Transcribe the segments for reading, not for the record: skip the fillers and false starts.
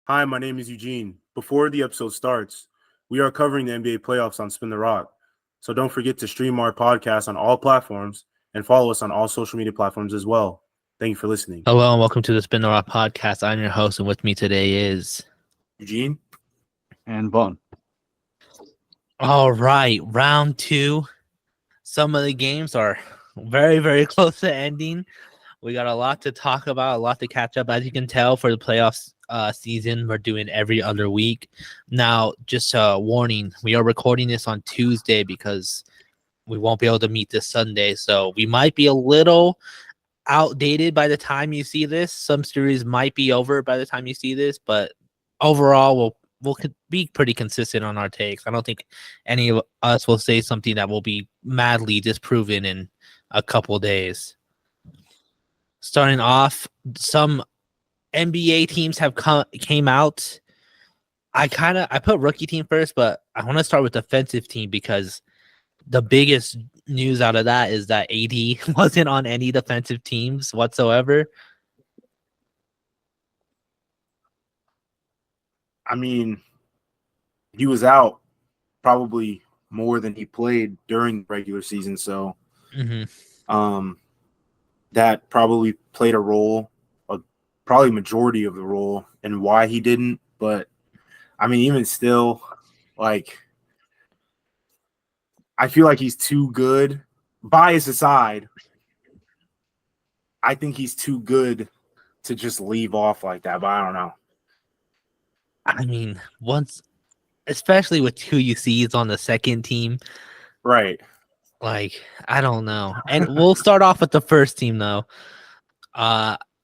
Hi, my name is Eugene. Before the episode starts, we are covering the NBA playoffs on Spin the Rock. So don't forget to stream our podcast on all platforms and follow us on all social media platforms as well. Thank you for listening. Hello and welcome to the Spin the Rock podcast. I'm your host, and with me today is Eugene? And Vaughn. all right, round two. Some of the games are very, very close to ending. We got a lot to talk about, a lot to catch up. As you can tell, for the playoffs season, we're doing every other week. Now, just a warning, we are recording this on Tuesday because we won't be able to meet this Sunday. So we might be a little outdated by the time you see this. Some series might be over by the time you see this, but overall, we'll be pretty consistent on our takes. I don't think any of us will say something that will be madly disproven in a couple days. Starting off, some NBA teams have came out. I put rookie team first, but I want to start with defensive team because the biggest news out of that is that AD wasn't on any defensive teams whatsoever. I mean, he was out probably more than he played during the regular season, so that probably played a role, probably majority of the role in why he didn't. But I mean, even still, like, I feel like he's too good. Bias aside, I think he's too good to just leave off like that, but I don't know. I mean, especially with who you see is on the second team. Right. Like, I don't know. And we'll start off with the first team, though.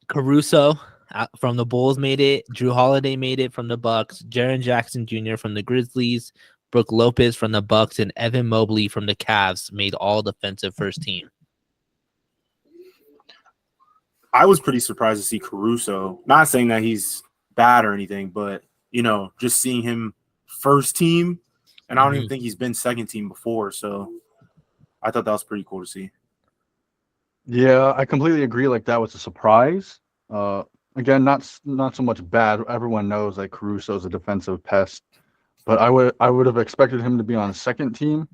Caruso from the Bulls made it. Drew Holiday made it from the Bucks. Jaren Jackson Jr. from the Grizzlies. Brooke Lopez from the Bucks and Evan Mobley from the Cavs made all defensive first team. I was pretty surprised to see Caruso. Not saying that he's bad or anything, but, just seeing him first team, and I don't even think he's been second team before, so I thought that was pretty cool to see. Yeah, I completely agree. Like, that was a surprise. Again, not so much bad. Everyone knows like Caruso's a defensive pest, but I would have expected him to be on second team.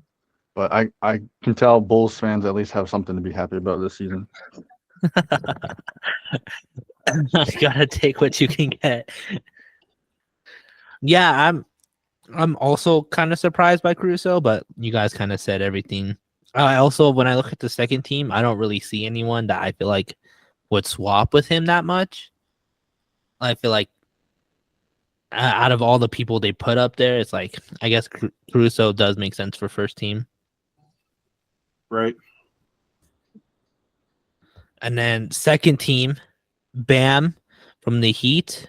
But I can tell Bulls fans at least have something to be happy about this season. You gotta take what you can get. Yeah, I'm also kind of surprised by Caruso, but you guys kind of said everything. I also, when I look at the second team, I don't really see anyone that I feel like would swap with him that much. I feel like out of all the people they put up there, it's like, I guess Caruso does make sense for first team. Right. And then second team, Bam from the Heat,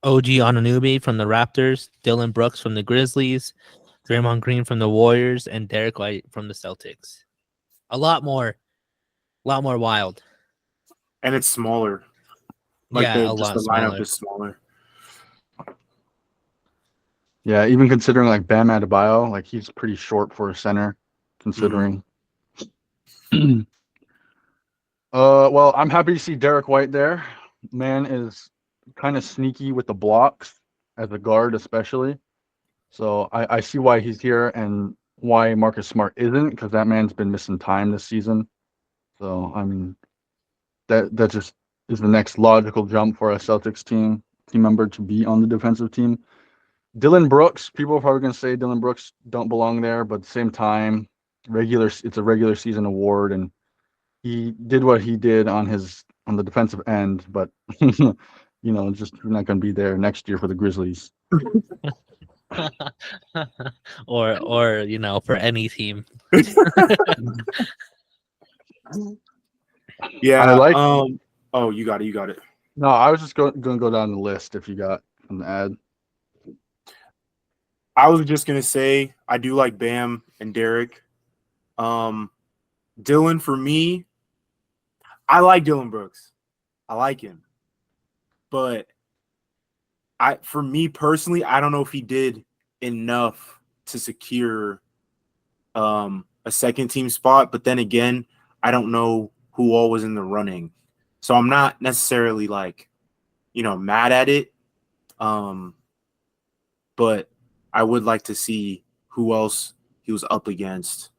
OG Anunoby from the Raptors, Dylan Brooks from the Grizzlies, Draymond Green from the Warriors, and Derek White from the Celtics. A lot more wild. And it's smaller. The lineup is smaller. Yeah, even considering like Bam Adebayo, like he's pretty short for a center, considering. Well, I'm happy to see Derek White there. Man is kind of sneaky with the blocks as a guard, especially. So I see why he's here and why Marcus Smart isn't, because that man's been missing time this season. So I mean, that just is the next logical jump for a Celtics team member to be on the defensive team. Dylan Brooks, people are probably going to say Dylan Brooks don't belong there, but at the same time, it's a regular season award, and he did what he did on the defensive end, but just not going to be there next year for the Grizzlies. or for any team. Yeah. I like. Oh, you got it. No, I was just going to go down the list if you got an ad. I was just gonna say I do like Bam and Derek. Dylan, for me, I like Dylan Brooks. I like him, but for me personally, I don't know if he did enough to secure a second team spot. But then again, I don't know who all was in the running, so I'm not necessarily like, mad at it. but I would like to see who else he was up against.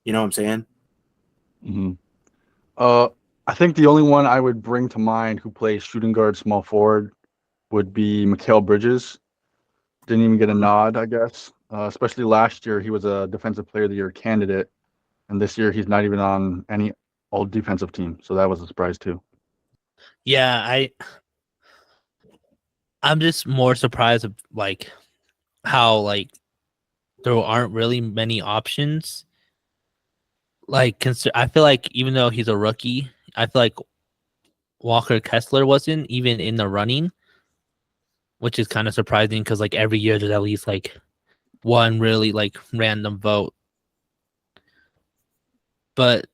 You know what I'm saying? hmm I think the only one I would bring to mind who plays shooting guard, small forward would be Mikal Bridges. Didn't even get a nod, I guess. Especially last year, he was a Defensive Player of the Year candidate, and this year he's not even on any all defensive team. So that was a surprise too. Yeah, I'm just more surprised of like how like there aren't really many options. Like, I feel like even though he's a rookie, I feel like Walker Kessler wasn't even in the running, which is kind of surprising because like every year there's at least like one really like random vote. But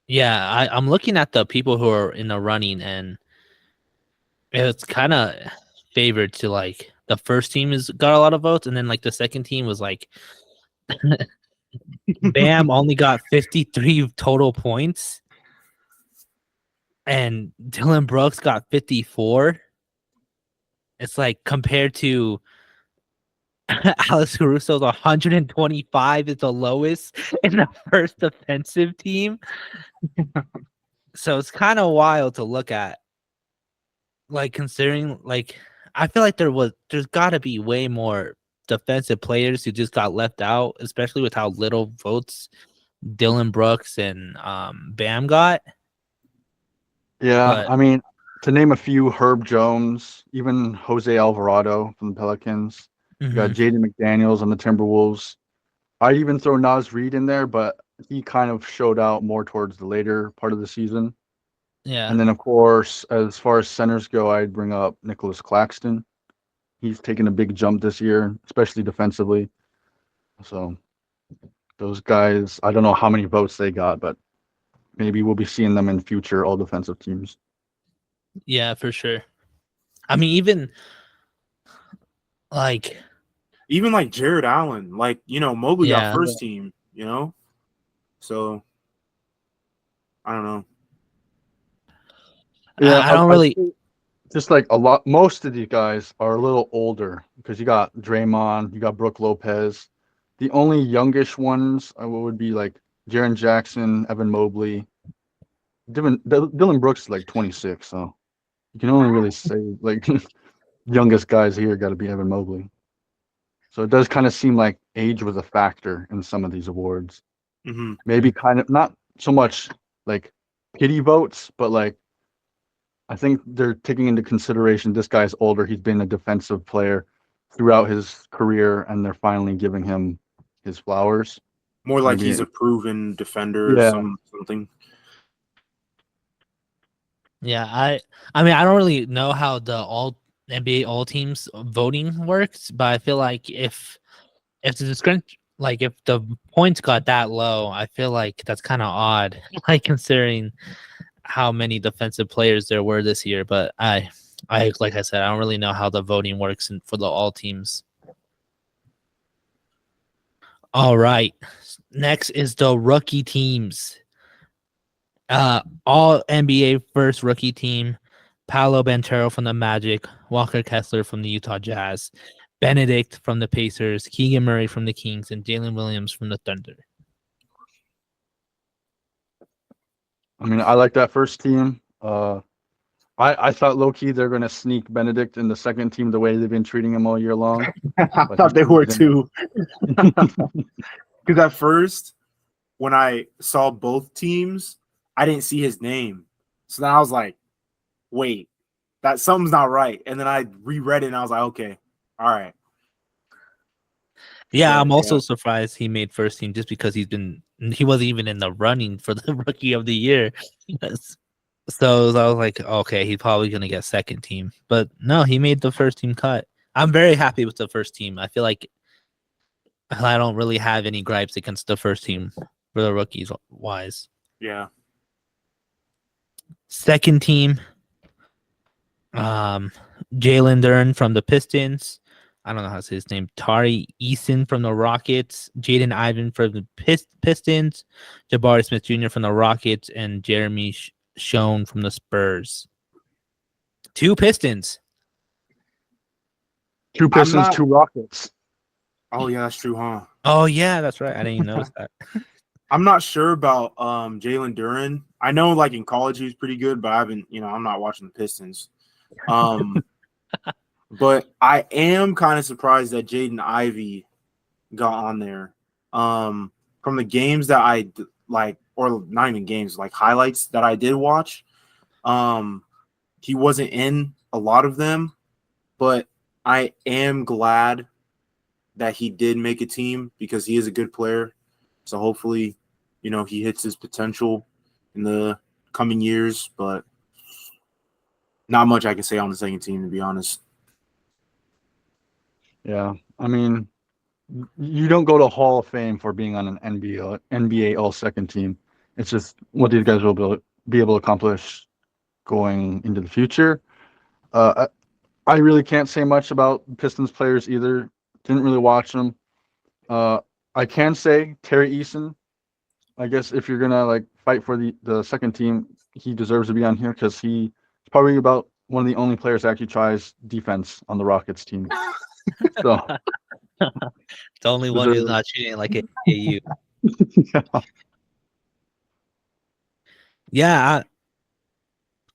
yeah, I'm looking at the people who are in the running, and it's kind of favored to like the first team has got a lot of votes, and then like the second team was like Bam only got 53 total points, and Dylan Brooks got 54. It's like compared to Alex Caruso's 125 is the lowest in the first defensive team. So it's kind of wild to look at. Like considering like I feel like there's got to be way more defensive players who just got left out, especially with how little votes Dylan Brooks and Bam got. Yeah, But I mean, to name a few, Herb Jones, even Jose Alvarado from the Pelicans. You got mhm, Jaden McDaniels on the Timberwolves. I'd even throw Nas Reed in there, but he kind of showed out more towards the later part of the season. yeah, And then, of course, as far as centers go, I'd bring up Nicholas Claxton. He's taken a big jump this year, especially defensively. So those guys, I don't know how many votes they got, but maybe we'll be seeing them in future all defensive teams. yeah, for sure. I mean, even like Even like Jared Allen, like, you know, Mobley got yeah, first team, you know? So I don't know. Yeah, I don't I really. just like most of these guys are a little older because you got Draymond, you got Brooke Lopez. The only youngish ones would be like Jaren Jackson, Evan Mobley. Dylan Brooks is like 26, so you can only really say like youngest guys here got to be Evan Mobley. So it does kind of seem like age was a factor in some of these awards. Mm-hmm. Maybe kind of not so much like pity votes, but like I think they're taking into consideration this guy's older. He's been a defensive player throughout his career, and they're finally giving him his flowers. More like Maybe, he's a proven defender or yeah, something. Yeah, I mean I don't really know how the all NBA all teams voting works, but I feel like if the like if the points got that low, I feel like that's kind of odd, like considering how many defensive players there were this year. But I like I said, I don't really know how the voting works for the all teams. All right, next is the rookie teams. All NBA first rookie team: Paolo Banchero from the Magic, Walker Kessler from the Utah Jazz, Benedict from the Pacers, Keegan Murray from the Kings, and Jalen Williams from the Thunder. I mean, I like that first team. I thought low key they're gonna sneak Benedict in the second team the way they've been treating him all year long. I But thought they were he's in too. Because at first, when I saw both teams, I didn't see his name. So then I was like, wait, that something's not right. And then I reread it and I was like, okay, all right. Yeah, But I'm yeah, also surprised he made first team just because he wasn't even in the running for the rookie of the year. So I was like, okay, he's probably gonna get second team. But no, he made the first team cut. I'm very happy with the first team. I feel like I don't really have any gripes against the first team for the rookies wise. yeah. Second team, Jalen Dern from the Pistons. I don't know how to say his name. Tari Eason from the Rockets, Jaden Ivan from the Pistons, Jabari Smith Jr. from the Rockets, and Jeremy Schoen from the Spurs. Two Pistons. Two I'm Pistons, not. two Rockets. Oh yeah, that's true, huh? Oh yeah, that's right. I didn't even notice that. I'm not sure about Jalen Duren. I know like in college he was pretty good, but I haven't. I'm not watching the Pistons. Um, but I am kind of surprised that Jaden Ivey got on there. From the games that like, or not even games, like highlights that I did watch. He wasn't in a lot of them, but I am glad that he did make a team because he is a good player. So hopefully, he hits his potential in the coming years, but not much I can say on the second team, to be honest. Yeah, I mean, you don't go to Hall of Fame for being on an NBA All Second team. It's just what these guys will be able to accomplish going into the future. I really can't say much about Pistons players either. Didn't really watch them. I can say Terry Eason. I guess if you're gonna like fight for the second team, he deserves to be on here because he's probably about one of the only players that actually tries defense on the Rockets team. So The only one who's not shooting like a AU. yeah. Yeah,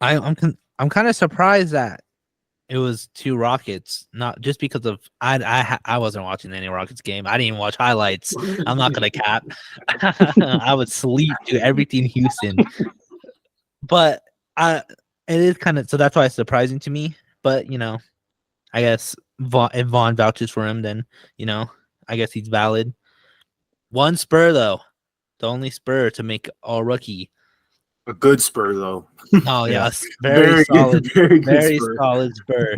I'm kind of surprised that it was two Rockets, not just because of I wasn't watching any Rockets game. I didn't even watch highlights. I'm not gonna cap. I would sleep to everything Houston, but it is kind of so that's why it's surprising to me. But I guess if Vaughn vouches for him, then I guess he's valid. One Spur though, the only Spur to make all rookie. A good Spur, though. Oh yeah, Yeah. very solid, good, very good very Spur. solid Spur.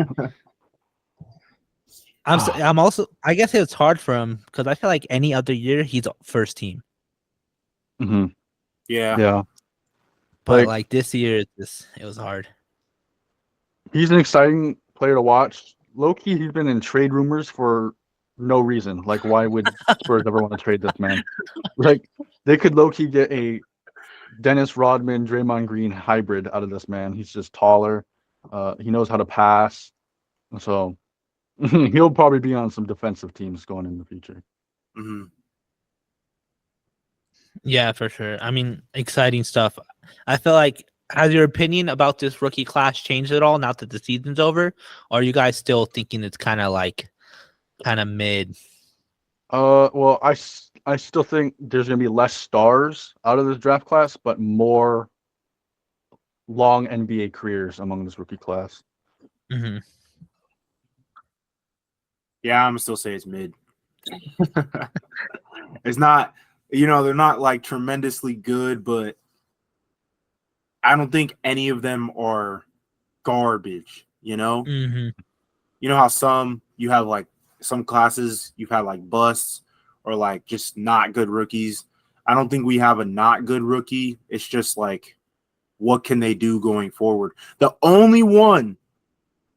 I'm also. I guess it's hard for him because I feel like any other year he's first team, Mm-hmm. Yeah. Yeah. but Like like this year, it was hard. he's an exciting player to watch. Low key, he's been in trade rumors for no reason. Like, why would Spurs ever want to trade this man? Like, they could low key get a Dennis Rodman, Draymond Green hybrid out of this man. He's just taller. He knows how to pass. So he'll probably be on some defensive teams going in the future. Mm-hmm. Yeah, for sure. I mean, exciting stuff. I feel like has your opinion about this rookie class changed at all now that the season's over? Or are you guys still thinking it's kind of mid? Well, I still think there's going to be less stars out of this draft class, but more long NBA careers among this rookie class. Mm-hmm. Yeah, I'm gonna still say it's mid. It's not, they're not like tremendously good, but I don't think any of them are garbage. Mm-hmm. You know how you have like some classes you've had like busts or like just not good rookies. I don't think we have a not good rookie. It's just like, what can they do going forward? The only one,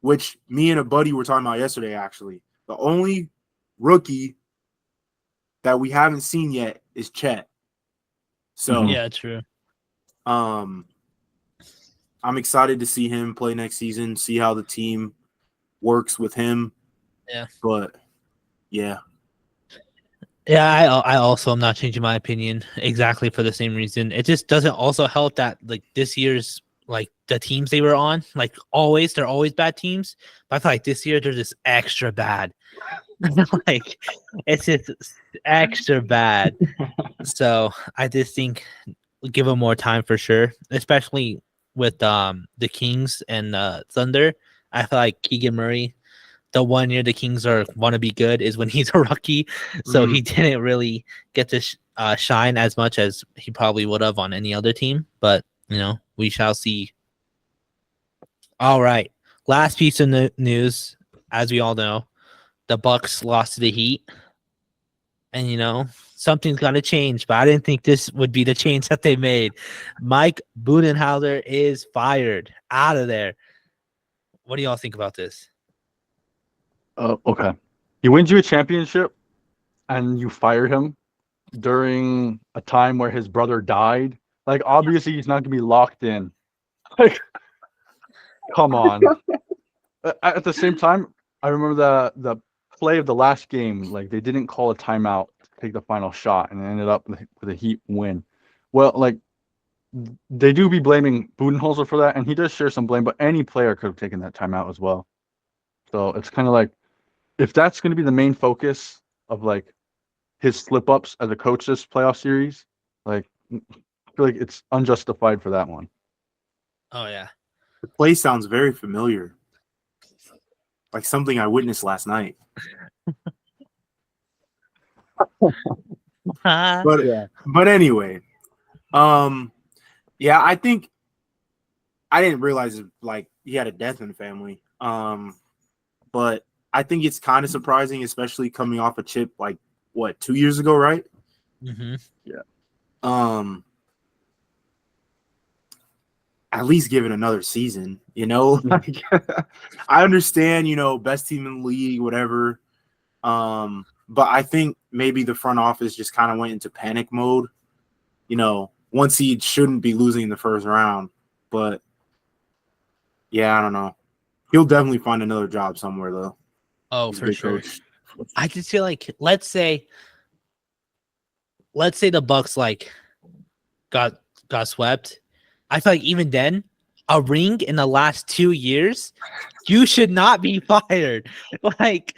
which me and a buddy were talking about yesterday, actually, the only rookie that we haven't seen yet is Chet. So Yeah, true. I'm excited to see him play next season, see how the team works with him. Yeah. But yeah. Yeah, I also am not changing my opinion exactly for the same reason. It just doesn't also help that like this year's like the teams they were on, like they're always bad teams. But I feel like this year they're just extra bad. Like it's just extra bad. So I just think give them more time for sure, especially with the Kings and Thunder. I feel like Keegan Murray, the 1 year the Kings want to be good is when he's a rookie, so he didn't really get to shine as much as he probably would have on any other team. But we shall see. All right, last piece of news, as we all know, the Bucks lost to the Heat, and something's got to change. But I didn't think this would be the change that they made. Mike Budenholzer is fired, out of there. What do y'all think about this? Okay. He wins you a championship and you fire him during a time where his brother died. Like, obviously, he's not going to be locked in. Like, come on. At the same time, I remember the play of the last game. Like they didn't call a timeout to take the final shot, and it ended up with a Heat win. Well, like they do be blaming Budenholzer for that, and he does share some blame. But any player could have taken that timeout as well. So it's kind of like if that's going to be the main focus of like his slip ups as a coach this playoff series, like I feel like it's unjustified for that one. Oh yeah. The play sounds very familiar, like something I witnessed last night. But Yeah. but anyway, yeah, I think I didn't realize like he had a death in the family. But I think it's kind of surprising, especially coming off a chip like what 2 years ago, right? Mm-hmm. Yeah. At least give it another season, you know. Like, I understand, you know, best team in the league, whatever. But I think maybe the front office just kind of went into panic mode. You know, one seed shouldn't be losing in the first round, but yeah, I don't know. He'll definitely find another job somewhere though. Oh, He's a for good sure. coach. I just feel like let's say the Bucks like got swept. I feel like even then, a ring in the last 2 years, you should not be fired. Like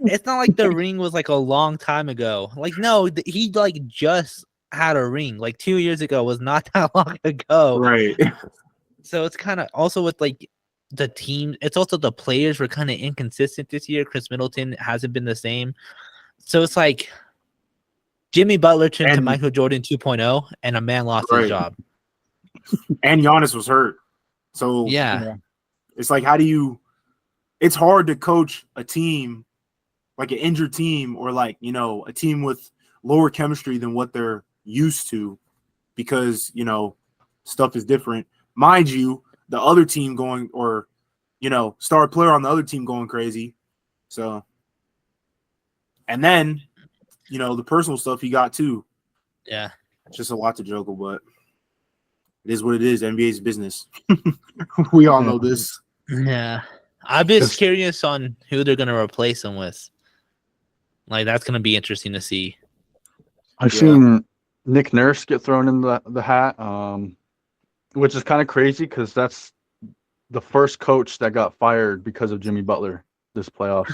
it's not like the ring was like a long time ago. Like no, he like just had a ring. Like 2 years ago was not that long ago. Right. So it's kind of also with like the team. It's also the players were kind of inconsistent this year. Chris Middleton hasn't been the same. So it's like Jimmy Butler turned to And Michael Jordan 2.0 and a man lost his right. job. And Giannis was hurt. So Yeah. it's like how do you it's hard to coach a team like an injured team or like, you know, a team with lower chemistry than what they're used to because, you know, stuff is different. Mind you, the other team going or, you know, star player on the other team going crazy. So, and then, you know, the personal stuff he got too. Yeah. It's just a lot to juggle, but it is what it is. NBA's business. We all know this. Yeah. I'm just curious on who they're going to replace him with. Like, that's going to be interesting to see. I've seen Nick Nurse get thrown in the hat, which is kind of crazy because that's the first coach that got fired because of Jimmy Butler this playoffs.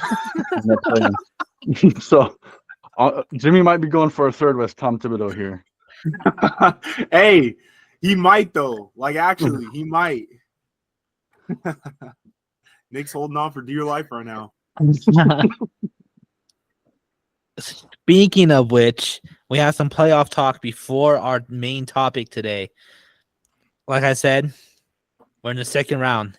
So Jimmy might be going for a third with Tom Thibodeau here. Hey, he might though. Like actually, he might. Nick's holding on for dear life right now. Speaking of which, we have some playoff talk before our main topic today. Like I said, we're in the second round.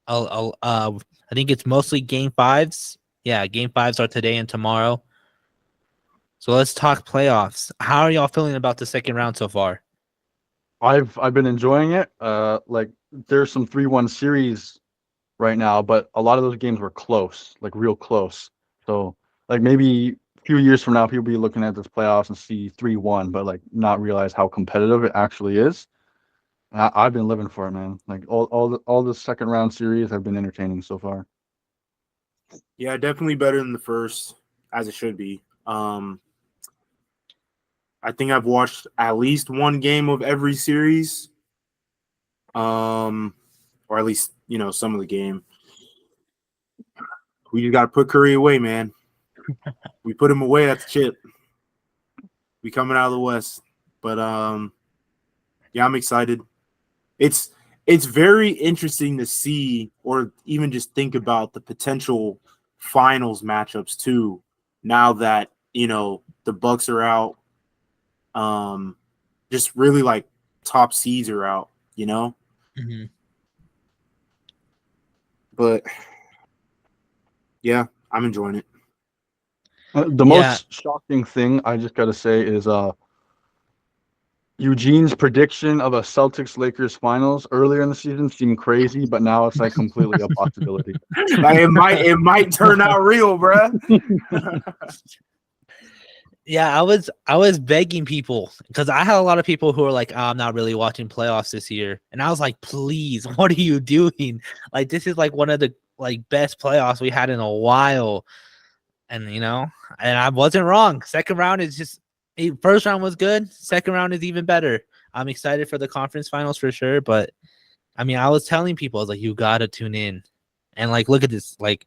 I think it's mostly game fives. Yeah, game fives are today and tomorrow. So let's talk playoffs. How are y'all feeling about the second round so far? I've been enjoying it. Like there's some 3-1 series right now, but a lot of those games were close, like real close. So like maybe a few years from now, people be looking at this playoffs and see 3-1, but like not realize how competitive it actually is. And I've been living for it, man. Like all the second round series have been entertaining so far. Yeah, definitely better than the first, as it should be. I think I've watched at least one game of every series. Or at least, you know, some of the game. We just gotta put Curry away, man. We put him away at the chip. We coming out of the West. But yeah, I'm excited. It's very interesting to see or even just think about the potential finals matchups too. Now that, you know, the Bucks are out, just really like top seeds are out, you know. Mm-hmm. But yeah, I'm enjoying it. The most shocking thing I just got to say is Eugene's prediction of a Celtics-Lakers finals earlier in the season seemed crazy, but now it's like completely a possibility. Like it might turn out real, bruh. Yeah, I was begging people because I had a lot of people who were like, oh, I'm not really watching playoffs this year. And I was like, please, what are you doing? Like, this is like one of the like best playoffs we had in a while. And and I wasn't wrong. Second round is just first round was good. Second round is even better. I'm excited for the conference finals for sure. But I mean, I was telling people, I was like, you gotta tune in, and like look at this, like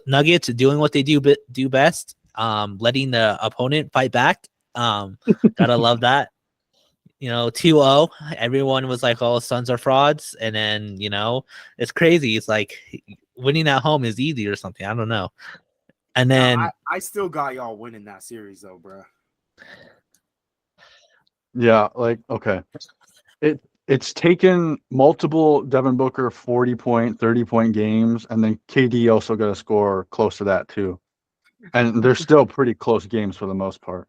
Nuggets doing what they do best, letting the opponent fight back. Gotta love that. 2-0. Everyone was like, "Oh, Suns are frauds," and then it's crazy. It's like winning at home is easy or something. I don't know. And then I still got y'all winning that series though, bro. Yeah, like okay. It's taken multiple Devin Booker 40-point, 30-point games, and then KD also got to score close to that too. And they're still pretty close games for the most part.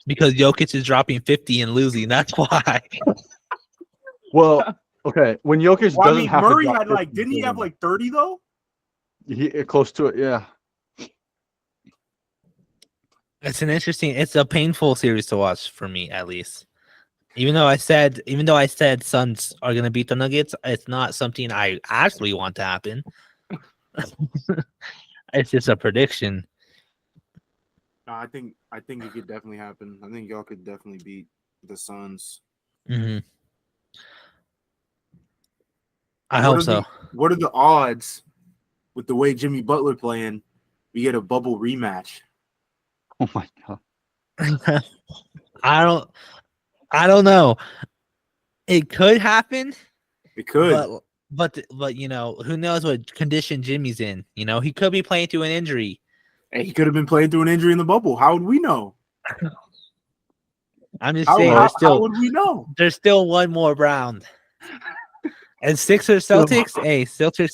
because Jokic is dropping 50 and losing, that's why. Well, okay, when Jokic Well, I doesn't mean, have Murray to had drop like, 50, didn't he have doesn't like 30 though? he close to it, yeah. It's a painful series to watch for me, at least. Even though I said Suns are gonna beat the Nuggets, it's not something I actually want to happen. It's just a prediction. No, I think it could definitely happen. I think y'all could definitely beat the Suns. Mm-hmm. I hope so. What are the odds with the way Jimmy Butler playing? We get a bubble rematch. Oh my god. I don't know. It could happen, It could. but who knows what condition Jimmy's in? He could be playing through an injury. And he could have been playing through an injury in the bubble. How would we know? I'm just saying, how would we know? There's still one more round. And Sixers, Celtics, Celtics,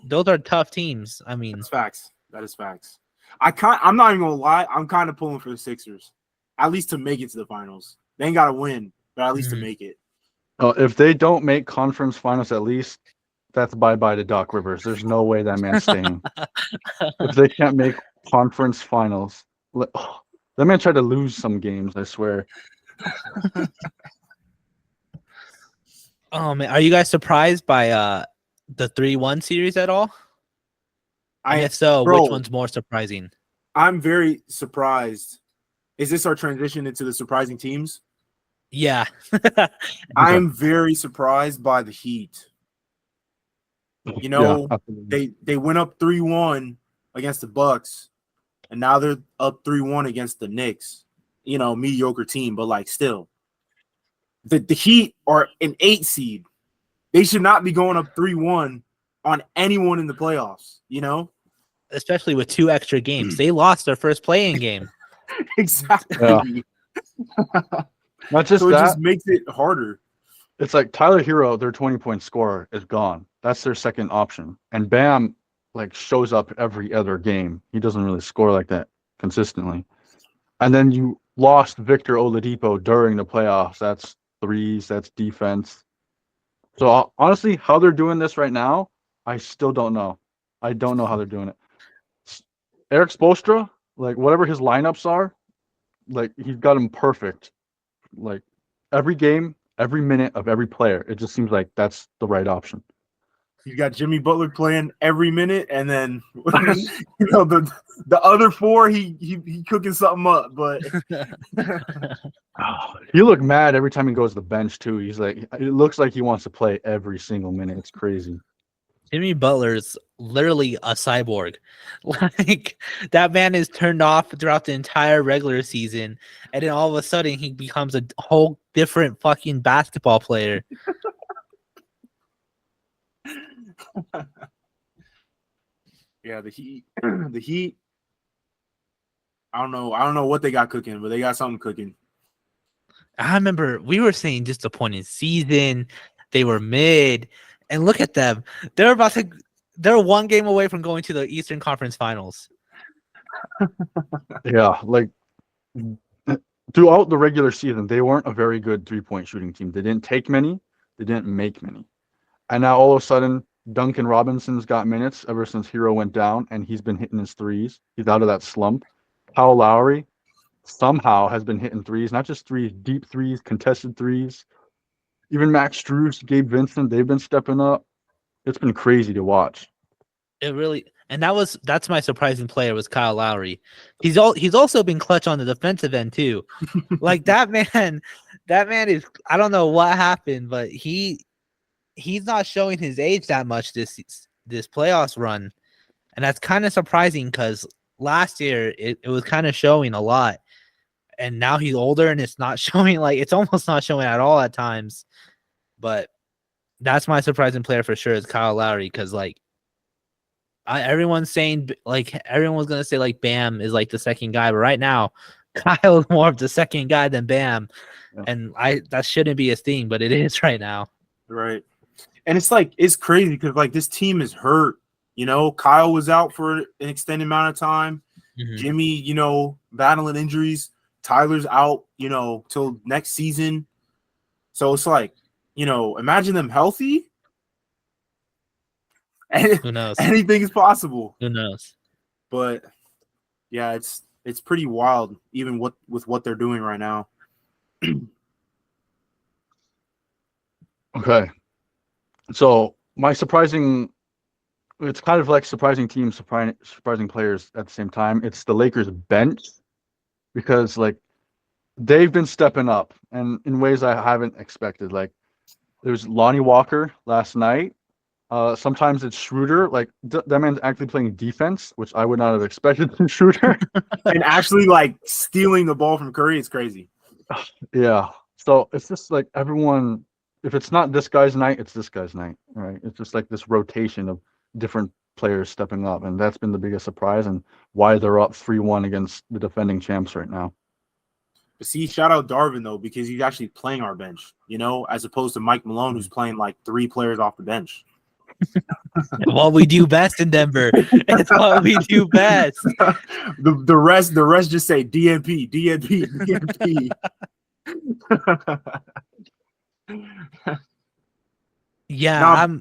those are tough teams. I mean, that's facts. That is facts. I'm not even gonna lie. I'm kind of pulling for the Sixers, at least to make it to the finals. They ain't got to win, but at least to make it. If they don't make conference finals, at least that's bye-bye to Doc Rivers. There's no way that man's staying. If they can't make conference finals, that man tried to lose some games, I swear. Oh man, are you guys surprised by the 3-1 series at all? And if so, which one's more surprising? I'm very surprised. Is this our transition into the surprising teams? Yeah. I'm very surprised by the Heat. They went up 3-1 against the Bucks, and now they're up 3-1 against the Knicks. Mediocre team, but like still. The Heat are an 8 seed. They should not be going up 3-1 on anyone in the playoffs, Especially with 2 extra games. They lost their first play-in game. Exactly. Yeah. Not just so that. It just makes it harder. It's like Tyler Hero, their 20-point scorer, is gone. That's their second option. And Bam shows up every other game. He doesn't really score like that consistently. And then you lost Victor Oladipo during the playoffs. That's threes, that's defense. So honestly, how they're doing this right now, I still don't know. I don't know how they're doing it. Eric Spoelstra, whatever his lineups are, he's got them perfect. Every game, every minute of every player, it just seems like that's the right option. You got Jimmy Butler playing every minute, and then the other 4 he cooking something up. But he looked mad every time he goes to the bench too. He's it looks like he wants to play every single minute. It's crazy. Jimmy Butler's literally a cyborg. That man is turned off throughout the entire regular season, and then all of a sudden he becomes a whole different fucking basketball player. Yeah, the Heat. The Heat. I don't know what they got cooking, but they got something cooking. I remember we were saying disappointing season. They were mid, and look at them. They're 1 game away from going to the Eastern Conference Finals. Yeah, throughout the regular season, they weren't a very good 3-point shooting team. They didn't take many. They didn't make many. And now all of a sudden, Duncan Robinson's got minutes ever since Hero went down, and he's been hitting his threes. He's out of that slump. Kyle Lowry somehow has been hitting threes, not just threes, deep threes, contested threes. Even Max Strus, Gabe Vincent, they've been stepping up. It's been crazy to watch. It really, and that's my surprising player was Kyle Lowry. He's also been clutch on the defensive end too. Like that man is, I don't know what happened, but he's not showing his age that much this playoffs run. And that's kind of surprising because last year it was kind of showing a lot. And now he's older and it's not showing, like it's almost not showing at all at times. But that's my surprising player for sure is Kyle Lowry because like everyone's saying like everyone's gonna say like Bam is like the second guy, but right now Kyle is more of the second guy than Bam, and that shouldn't be a thing, but it is right now. Right, and it's crazy because like this team is hurt. You know, Kyle was out for an extended amount of time. Mm-hmm. Jimmy, battling injuries. Tyler's out, till next season. So it's like, imagine them healthy. And who knows? Anything is possible. Who knows? But yeah, it's pretty wild, even with what they're doing right now. Okay. So it's kind of like surprising teams, surprising players at the same time. It's the Lakers bench because like they've been stepping up and in ways I haven't expected. Like there's Lonnie Walker last night. Sometimes it's Schroeder. Like that man's actually playing defense, which I would not have expected from Schroeder. And actually like stealing the ball from Curry is crazy. Yeah. So it's just like everyone, if it's not this guy's night, it's this guy's night, right? It's just like this rotation of different players stepping up, and that's been the biggest surprise and why they're up 3-1 against the defending champs right now. But see, shout out Darvin though, because he's actually playing our bench, as opposed to Mike Malone, who's playing like 3 players off the bench. What we do best in Denver. It's what we do best. The rest just say DNP, DNP, DNP. Yeah, now,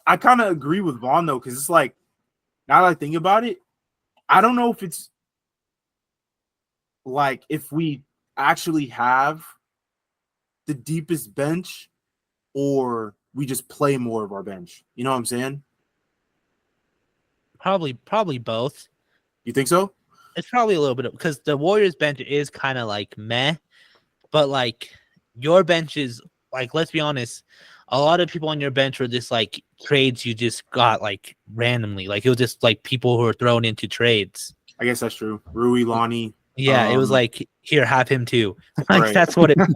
I kind of agree with Vaughn though, because it's like now that I think about it, I don't know if it's like if we actually have the deepest bench or we just play more of our bench. You know what I'm saying? Probably both. You think so? It's probably a little bit because the Warriors bench is kind of like meh, but like your bench is like, let's be honest, a lot of people on your bench were just like trades you just got like randomly. Like it was just like people who were thrown into trades. I guess that's true. Rui, Lonnie. Yeah, it was like, here, have him too. Like right. That's what it was.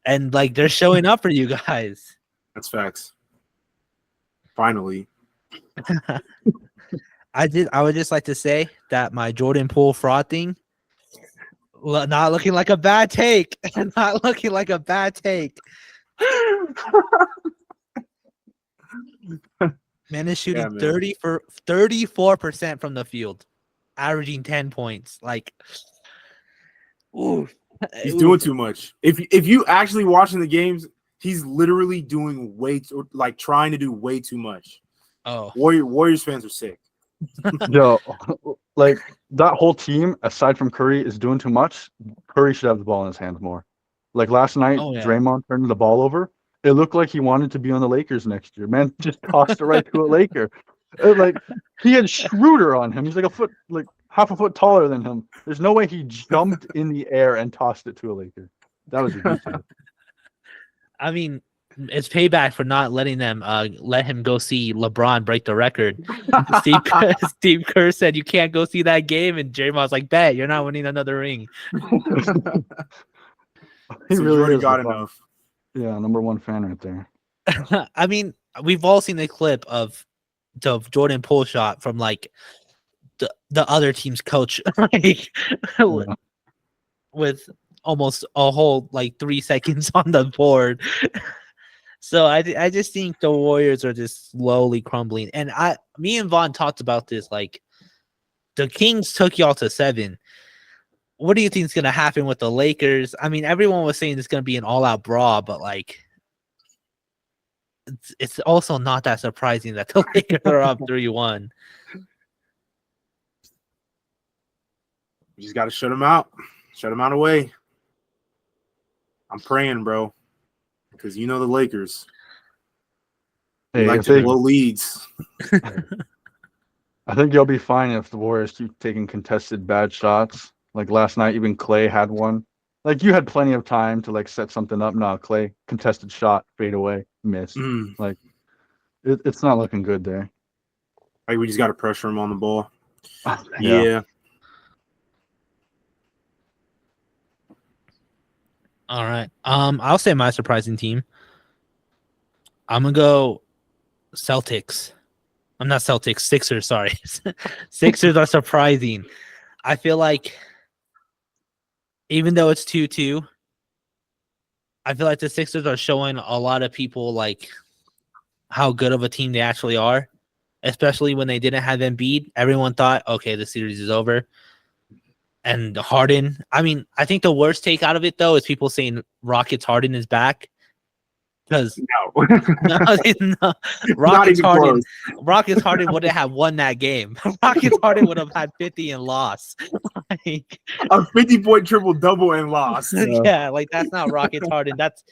And like they're showing up for you guys. That's facts. Finally. I would just like to say that my Jordan Poole fraud thing, not looking like a bad take. Not looking like a bad take. Man is shooting 34% from the field, averaging 10 points. Like, ooh, he's doing too much. If you actually watching the games, he's literally doing like trying to do way too much. Oh, Warriors fans are sick. Yo, like that whole team, aside from Curry, is doing too much. Curry should have the ball in his hands more. Like last night, Draymond turned the ball over. It looked like he wanted to be on the Lakers next year. Man, just tossed it right to a Laker. Like he had Schroeder on him. He's like half a foot taller than him. There's no way he jumped in the air and tossed it to a Laker. That was ridiculous. I mean, it's payback for not letting them let him go see LeBron break the record. Steve Kerr said you can't go see that game, and Draymond's like, "Bet you're not winning another ring." He so really already is got enough. Yeah, #1 fan right there. I mean, we've all seen the clip of the Jordan Poole shot from like the other team's coach, like with almost a whole like 3 seconds on the board. So I just think the Warriors are just slowly crumbling. And me and Vaughn talked about this. Like the Kings took y'all to 7. What do you think is gonna happen with the Lakers? I mean, everyone was saying it's gonna be an all-out brawl, but like it's also not that surprising that the Lakers are up 3-1. You just gotta shut them out. Shut them out away. I'm praying, bro. Because you know the Lakers. They like to blow leads. I think you'll be fine if the Warriors keep taking contested bad shots. Like last night, even Clay had one. Like you had plenty of time to like set something up. No, Clay contested shot, fade away, miss. Mm. Like it's not looking good there. Like we just got to pressure him on the ball. Yeah. Yeah. All right. I'll say my surprising team. I'm gonna go Celtics. I'm not Celtics, Sixers, sorry. Sixers are surprising. I feel like even though it's 2-2, I feel like the Sixers are showing a lot of people like how good of a team they actually are, especially when they didn't have Embiid. Everyone thought, okay, the series is over. And Harden, I mean, I think the worst take out of it though is people saying Rockets Harden is back. Because No. no, Not Rockets even Harden close. wouldn't have won that game. Rockets Harden would have had 50 and lost. Like, A 50-point triple-double and lost. yeah, like that's not Rockets Harden. That's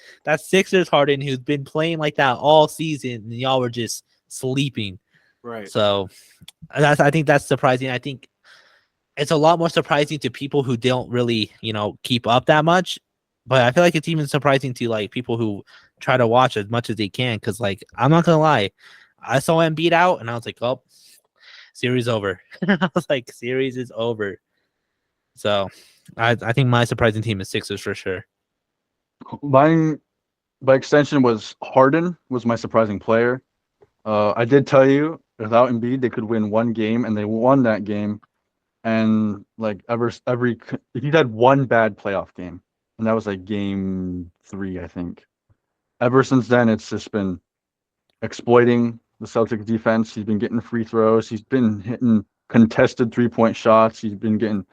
Sixers Harden who's been playing like that all season, and y'all were just sleeping. Right. So I think that's surprising. I think it's a lot more surprising to people who don't really, keep up that much. But I feel like it's even surprising to like people who try to watch as much as they can. Because like I'm not gonna lie, I saw him beat out, and I was like, "Oh, series over." I was like, "Series is over." So I think my surprising team is Sixers for sure. Mine, by extension, was Harden was my surprising player. I did tell you without Embiid they could win one game, and they won that game. And like he's had one bad playoff game, and that was like game 3, I think. Ever since then, it's just been exploiting the Celtics defense. He's been getting free throws. He's been hitting contested 3-point shots. He's been getting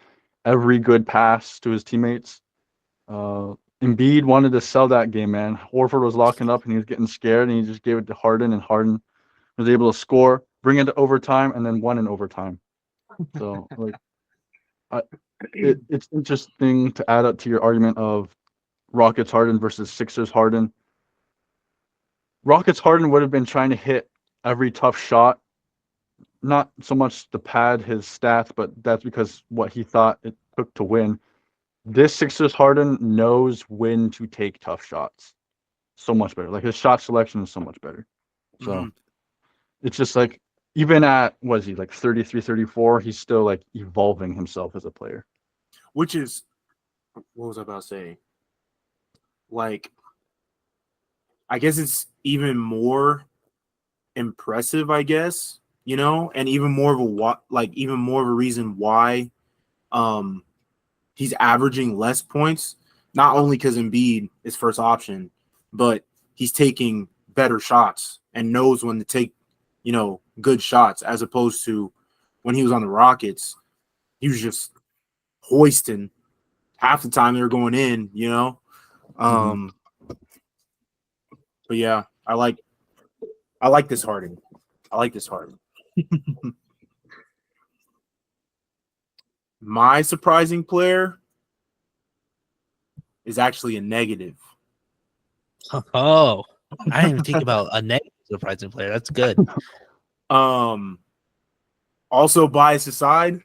every good pass to his teammates. Embiid wanted to sell that game, man. Horford was locking up and he was getting scared, and he just gave it to Harden, and Harden was able to score, bring it to overtime, and then won in overtime. So like, it's interesting to add up to your argument of Rockets Harden versus Sixers Harden. Rockets Harden would have been trying to hit every tough shot, not so much to pad his stats, but that's because what he thought it took to win. This Sixers Harden knows when to take tough shots. So much better. Like his shot selection is so much better. So it's just like, even at, what is he, like 33, 34, he's still like evolving himself as a player. Which is, what was I about to say? Like, I guess it's even more impressive, I guess, and even more of a reason why he's averaging less points, not only because Embiid is first option, but he's taking better shots and knows when to take, good shots, as opposed to when he was on the Rockets, he was just hoisting. Half the time they were going in, But yeah, I like this Harden. My surprising player is actually a negative. Oh, I didn't even think about a negative surprising player. That's good. Also, bias aside,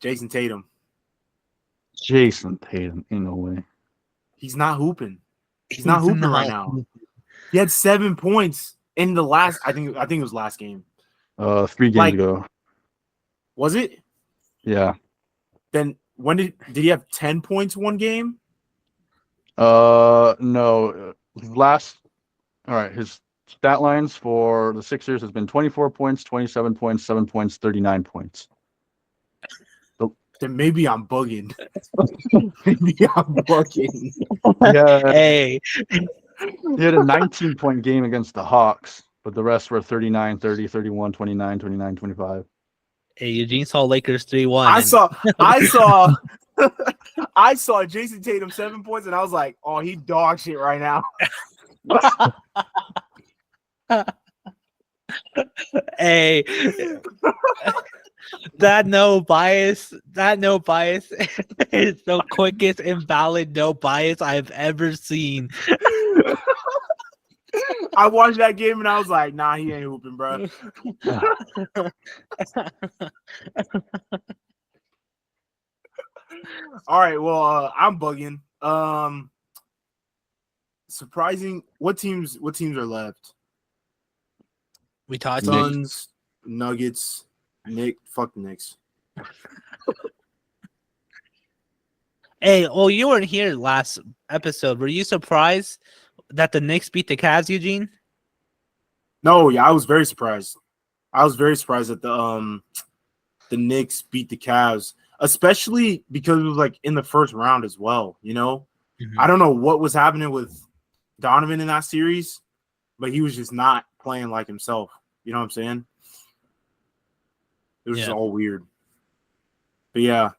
Jason Tatum. Jason Tatum, in no way. He's not hooping. He's not hooping right now. He had 7 points in the last. I think it was last game. 3 games ago. Was it? Yeah. Then when did he have 10 points one game? No. All right. His stat lines for the Sixers has been 24 points, 27 points, 7 points, 39 points. Then maybe I'm bugging. Yeah. Hey. He had a 19-point game against the Hawks, but the rest were 39, 30, 31, 29, 29, 25. Hey, Eugene saw Lakers 3-1. I saw Jason Tatum 7 points, and I was like, oh, he dog shit right now. Hey, that no bias is the quickest invalid no bias I've ever seen. I watched that game and I was like, nah, he ain't hooping, bro. All right, well, I'm bugging. Surprising. What teams are left? We talked. Suns, Nuggets, fuck the Knicks. Hey, you weren't here last episode. Were you surprised that the Knicks beat the Cavs, Eugene? No, yeah, I was very surprised. I was very surprised that the Knicks beat the Cavs, especially because it was like in the first round as well. You know, I don't know what was happening with Donovan in that series, but he was just not playing like himself. You know what I'm saying? It was just all weird. But yeah.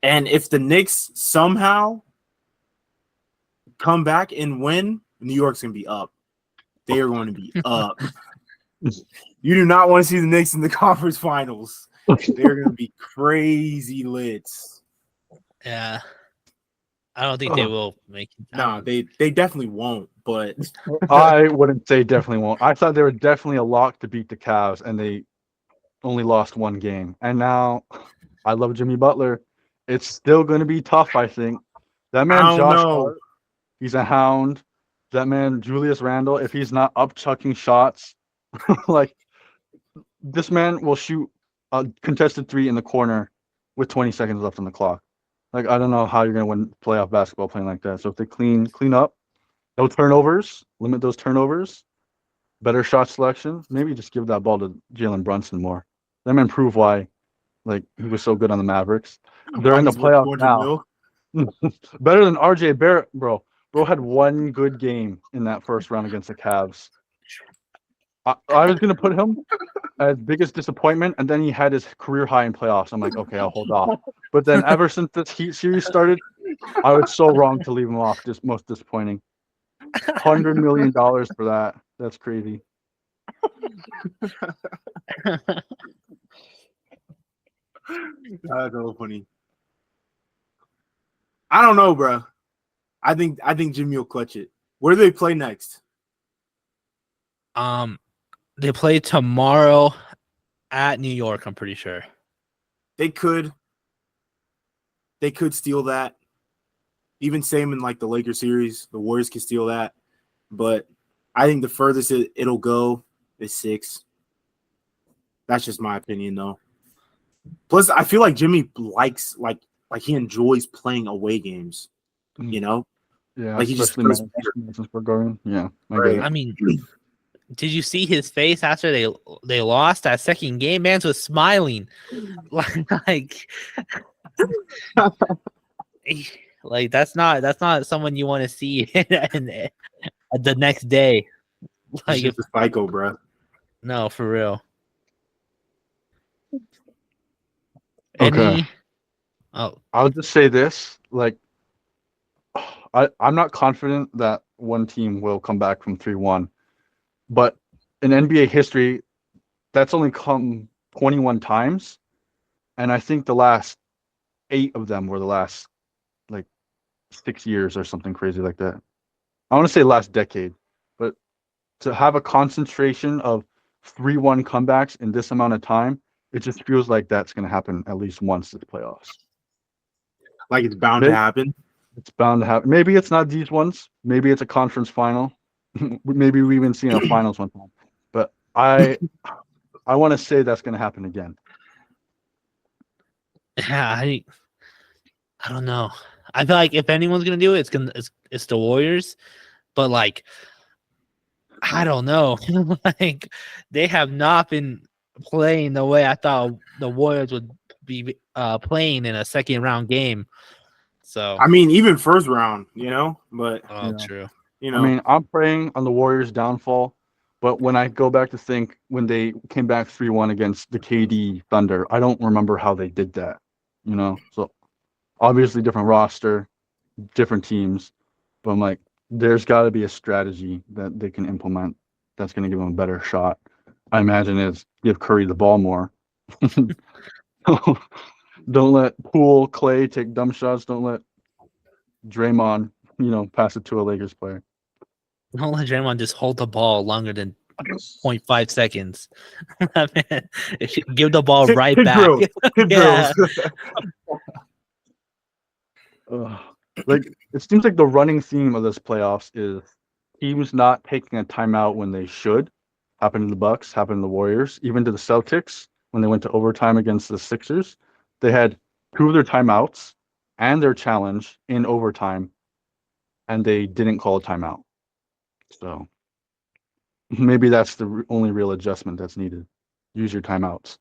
And if the Knicks somehow come back and win, New York's going to be up. They are going to be up. You do not want to see the Knicks in the conference finals. They're going to be crazy lit. Yeah. I don't think they will make it. No, they definitely won't, but I wouldn't say definitely won't. I thought they were definitely a lock to beat the Cavs, and they only lost one game. And now, I love Jimmy Butler. It's still going to be tough, I think. That man, I don't Josh know. Hart, he's a hound. That man, Julius Randle, if he's not up chucking shots, like this man will shoot a contested three in the corner with 20 seconds left on the clock. Like, I don't know how you're going to win playoff basketball playing like that. So if they clean up, no turnovers, limit those turnovers, better shot selection, maybe just give that ball to Jalen Brunson more. That man proved why, like, he was so good on the Mavericks. They're in the playoffs now. Better than RJ Barrett, bro. Bro had one good game in that first round against the Cavs. I was going to put him as biggest disappointment, and then he had his career high in playoffs. I'm like, okay, I'll hold off. But then ever since this Heat series started, I was so wrong to leave him off. Just most disappointing. $100 million for that. That's crazy. That's so funny. I don't know, bro. I think Jimmy will clutch it. Where do they play next? They play tomorrow at New York, I'm pretty sure. They could steal that. Even same in like the Lakers series, the Warriors can steal that. But I think the furthest it'll go is 6. That's just my opinion, though. Plus, I feel like Jimmy likes like he enjoys playing away games. You know, yeah, like he just feels better. Yeah, I mean, did you see his face after they lost that second game? Man was smiling, like that's not someone you want to see the next day. Like it's a psycho, bro. No, for real. Okay. I'll just say this: like, I'm not confident that one team will come back from 3-1, but in NBA history, that's only come 21 times, and I think the last 8 of them were the last like 6 years or something crazy like that. I want to say last decade, but to have a concentration of 3-1 comebacks in this amount of time, it just feels like that's going to happen at least once this playoffs. Like it's bound to happen. It's bound to happen. Maybe it's not these ones. Maybe it's a conference final. Maybe we even see a finals one time. But I want to say that's going to happen again. Yeah, I don't know. I feel like if anyone's gonna do it, it's the Warriors. But like, I don't know. Like, they have not been playing the way I thought the Warriors would be playing in a second round game. So I mean, even first round, but true. I mean, I'm praying on the Warriors' downfall, but when I go back to think when they came back 3-1 against the KD Thunder, I don't remember how they did that. So obviously different roster, different teams, but I'm like, there's got to be a strategy that they can implement that's going to give them a better shot. I imagine is give Curry the ball more. Don't let Poole, Clay take dumb shots. Don't let Draymond, pass it to a Lakers player. Don't let Draymond just hold the ball longer than 0.5 seconds. Man, give the ball right Kid back. drills. Kid Yeah. drills. Ugh. Like it seems like the running theme of this playoffs is teams not taking a timeout when they should. Happened to the Bucks, happened to the Warriors, even to the Celtics when they went to overtime against the Sixers. They had two of their timeouts and their challenge in overtime, and they didn't call a timeout. So maybe that's the only real adjustment that's needed. Use your timeouts.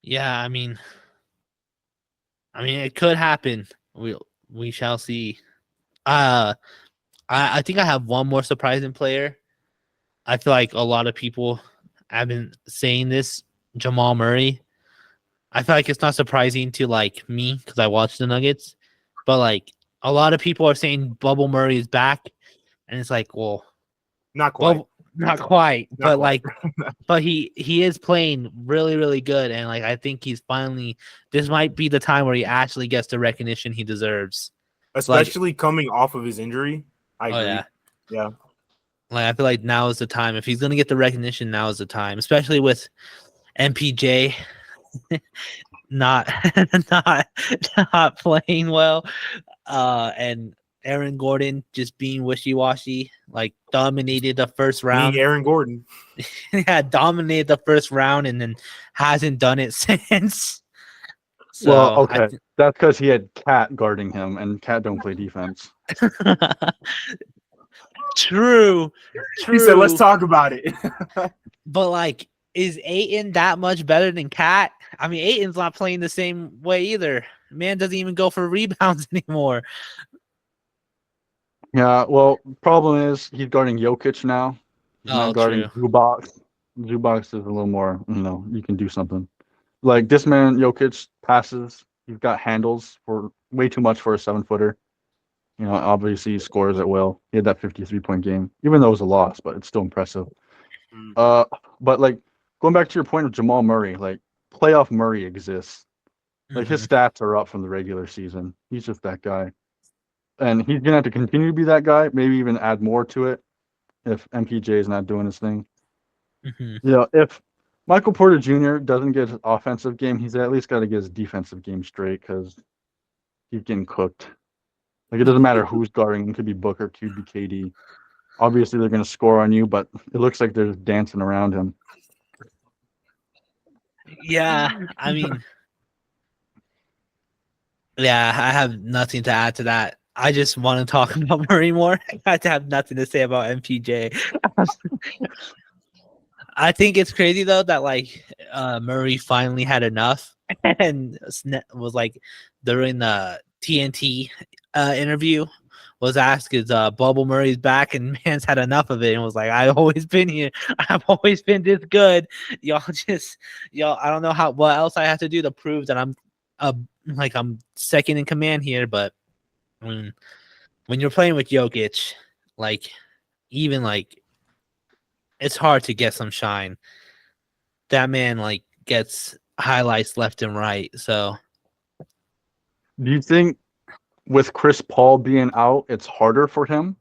Yeah, I mean, it could happen. We shall see. I think I have one more surprising player. I feel like a lot of people have been saying this, Jamal Murray. I feel like it's not surprising to like me because I watch the Nuggets, but like a lot of people are saying Bubble Murray is back, and it's like, well, Not quite. Bubble, not quite, Not quite. but he is playing really really good, and like I think he's finally. This might be the time where he actually gets the recognition he deserves. Especially coming off of his injury. I agree. Yeah. Yeah. Like I feel like now is the time. If he's gonna get the recognition, now is the time. Especially with MPJ not not not playing well, and Aaron Gordon just being wishy washy, like dominated the first round. Being Aaron Gordon. Yeah, dominated the first round and then hasn't done it since. So Well, okay, that's because he had Cat guarding him, and Cat don't play defense. True. He said, "Let's talk about it." But like, is Ayton that much better than Cat? I mean, Ayton's not playing the same way either. Man doesn't even go for rebounds anymore. Yeah, well, problem is he's guarding Jokic now. He's not guarding True. Zubac. Zubac is a little more, you can do something. Like this man, Jokic passes. He's got handles for way too much for a 7-footer. Obviously he scores at will. He had that 53-point game, even though it was a loss, but it's still impressive. But like going back to your point of Jamal Murray, like playoff Murray exists. Like his stats are up from the regular season. He's just that guy. And he's gonna have to continue to be that guy, maybe even add more to it if MPJ is not doing his thing. If Michael Porter Jr. doesn't get his offensive game, he's at least got to get his defensive game straight because he's getting cooked. Like it doesn't matter who's guarding him. It could be Booker, could be KD. Obviously, they're going to score on you, but it looks like they're just dancing around him. Yeah, I mean, yeah, I have nothing to add to that. I just want to talk about Murray more. I have nothing to say about MPJ. I think it's crazy though that like Murray finally had enough and was like during the TNT interview was asked is Bubble Murray's back and man's had enough of it and was like I've always been here. I've always been this good. Y'all I don't know what else I have to do to prove that I'm I'm second in command here, but when you're playing with Jokic, like even like it's hard to get some shine. That man like gets highlights left and right. So do you think with Chris Paul being out, it's harder for him?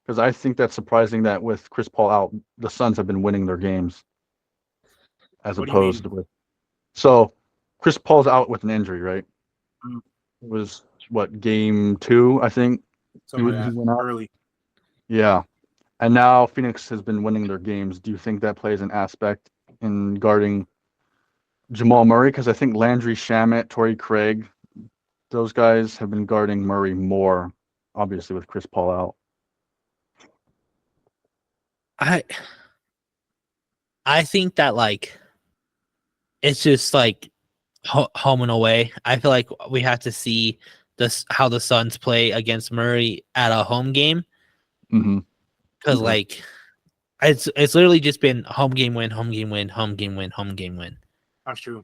Because I think that's surprising that with Chris Paul out, the Suns have been winning their games as opposed with. So Chris Paul's out with an injury, right? It was game 2, I think. He went out early. Yeah. And now Phoenix has been winning their games. Do you think that plays an aspect in guarding Jamal Murray? Because I think Landry Shamet, Torrey Craig, those guys have been guarding Murray more, obviously with Chris Paul out. I think that like it's just like home and away. I feel like we have to see how the Suns play against Murray at a home game. Because like it's literally just been home game win, home game win, home game win, home game win. That's true.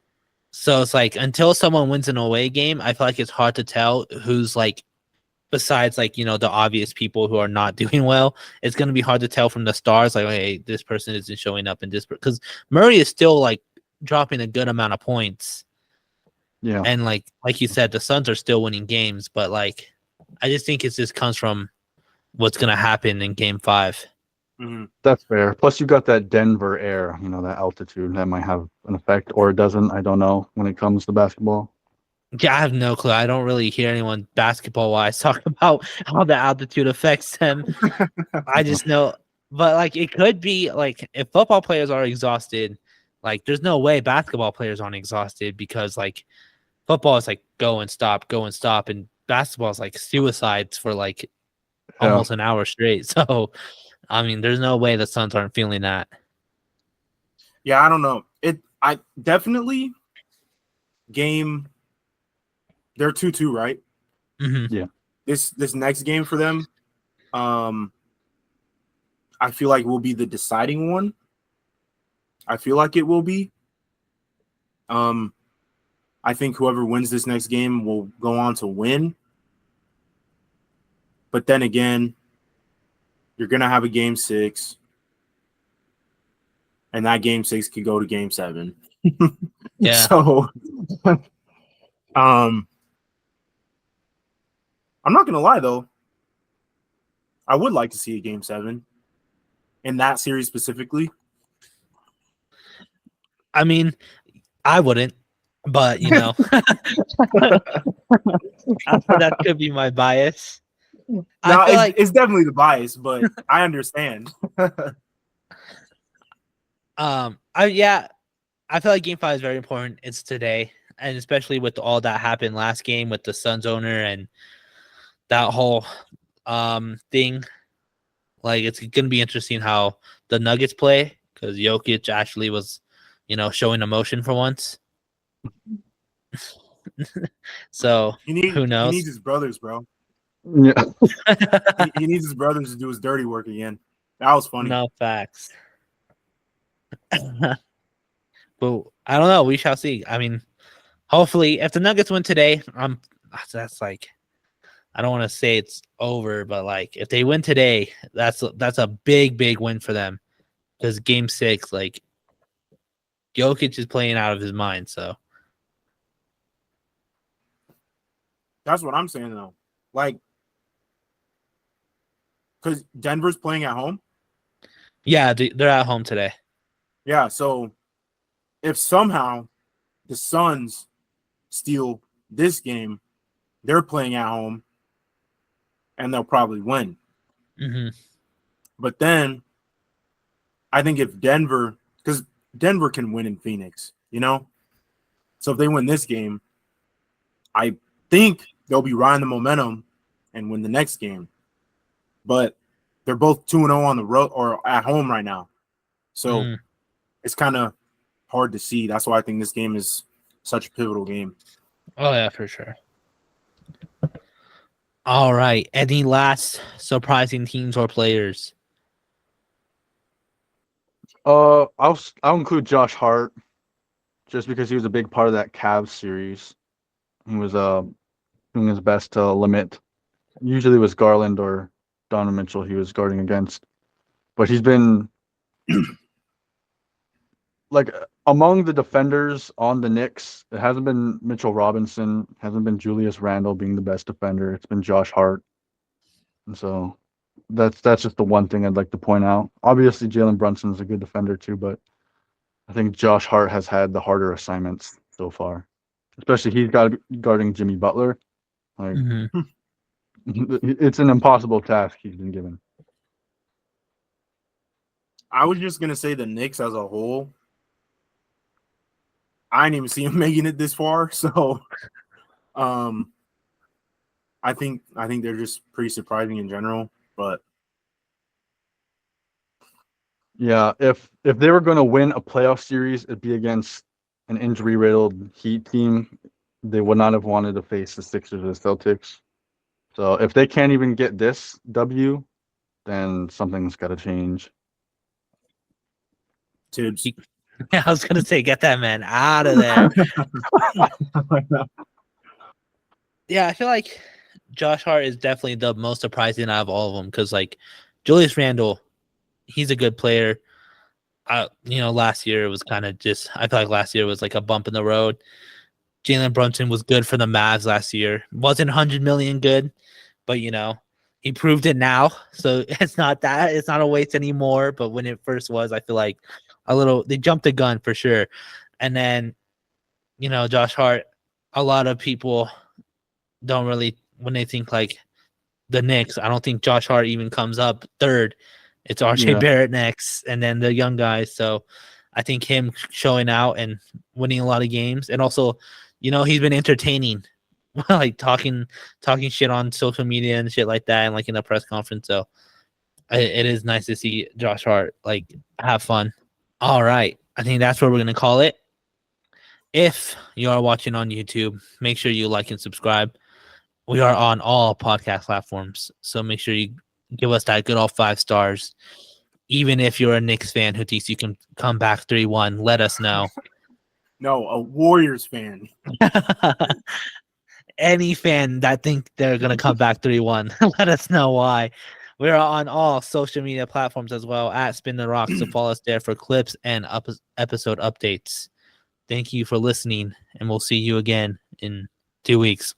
So it's like until someone wins an away game, I feel like it's hard to tell who's like besides like the obvious people who are not doing well. It's going to be hard to tell from the stars like, hey, this person isn't showing up in this because Murray is still like dropping a good amount of points. Yeah. And like you said, the Suns are still winning games, but like I just think it just comes from what's gonna happen in Game 5. Mhm. That's fair. Plus, you got that Denver air, that altitude that might have an effect, or it doesn't. I don't know when it comes to basketball. Yeah, I have no clue. I don't really hear anyone basketball wise talk about how the altitude affects them. I just know, but like it could be like if football players are exhausted, like there's no way basketball players aren't exhausted because like football is like go and stop, and basketball is like suicides for like Yeah. almost an hour straight. So, I mean, there's no way the Suns aren't feeling that. Yeah, I don't know. I definitely game. They're 2-2, right? Mm-hmm. This next game for them, I feel like will be the deciding one. I feel like it will be. I think whoever wins this next game will go on to win. But then again, you're gonna have a game 6, and that game 6 could go to game 7. Yeah. So, I'm not gonna lie though. I would like to see a game 7 in that series specifically. I mean, I wouldn't, but that could be my bias. No, I feel like it's definitely the bias, but I understand. I feel like Game 5 is very important. It's today, and especially with all that happened last game with the Suns owner and that whole thing. Like it's gonna be interesting how the Nuggets play because Jokic actually was, showing emotion for once. So He who knows? needs his brothers, bro. Yeah. He needs his brothers to do his dirty work again. That was funny. No facts. But I don't know. We shall see. I mean, hopefully, if the Nuggets win today, that's like I don't want to say it's over, but like if they win today, that's a big win for them because Game 6, like Jokic is playing out of his mind. So That's what I'm saying though. Like, because Denver's playing at home. yeah, they're at home today. Yeah, so if somehow the Suns steal this game, they're playing at home, and they'll probably win. Mm-hmm. But then I think if Denver, because Denver can win in Phoenix, so if they win this game, I think they'll be riding the momentum and win the next game. But they're both 2-0 on the road or at home right now. So it's kind of hard to see. That's why I think this game is such a pivotal game. Oh yeah, for sure. All right. Any last surprising teams or players? I'll include Josh Hart just because he was a big part of that Cavs series. He was doing his best to limit. Usually it was Garland or Donovan Mitchell he was guarding against, but he's been like among the defenders on the Knicks. It hasn't been Mitchell Robinson, hasn't been Julius Randle being the best defender. It's been Josh Hart, and so that's just the one thing I'd like to point out. Obviously, Jalen Brunson's a good defender too, but I think Josh Hart has had the harder assignments so far. Especially he's got guarding Jimmy Butler. Like it's an impossible task he's been given. I was just gonna say the Knicks as a whole. I didn't even see him making it this far, so I think they're just pretty surprising in general. But yeah, if they were going to win a playoff series, it'd be against an injury-riddled Heat team. They would not have wanted to face the Sixers or the Celtics. So if they can't even get this W, then something's got to change. Tibbs. Yeah, I was gonna say, get that man out of there. Yeah, I feel like Josh Hart is definitely the most surprising out of all of them because, like, Julius Randle, he's a good player. Last year it was kind of just. I feel like last year was like a bump in the road. Jalen Brunson was good for the Mavs last year. Wasn't 100 million good, but he proved it now. So it's not a waste anymore. But when it first was, I feel like they jumped the gun for sure. And then, Josh Hart, a lot of people don't really, when they think like the Knicks, I don't think Josh Hart even comes up third. It's RJ Barrett next, and then the young guys. So I think him showing out and winning a lot of games, and also, he's been entertaining, like talking shit on social media and shit like that, and like in the press conference. So it is nice to see Josh Hart like have fun. All right, I think that's what we're gonna call it. If you are watching on YouTube, make sure you like and subscribe. We are on all podcast platforms, so make sure you give us that good old 5 stars. Even if you're a Knicks fan who thinks you can come back 3-1, let us know. No, a Warriors fan. Any fan that think they're going to come back 3-1, let us know why. We're on all social media platforms as well at Spin the Rock, so follow us there for clips and episode updates. Thank you for listening, and we'll see you again in 2 weeks.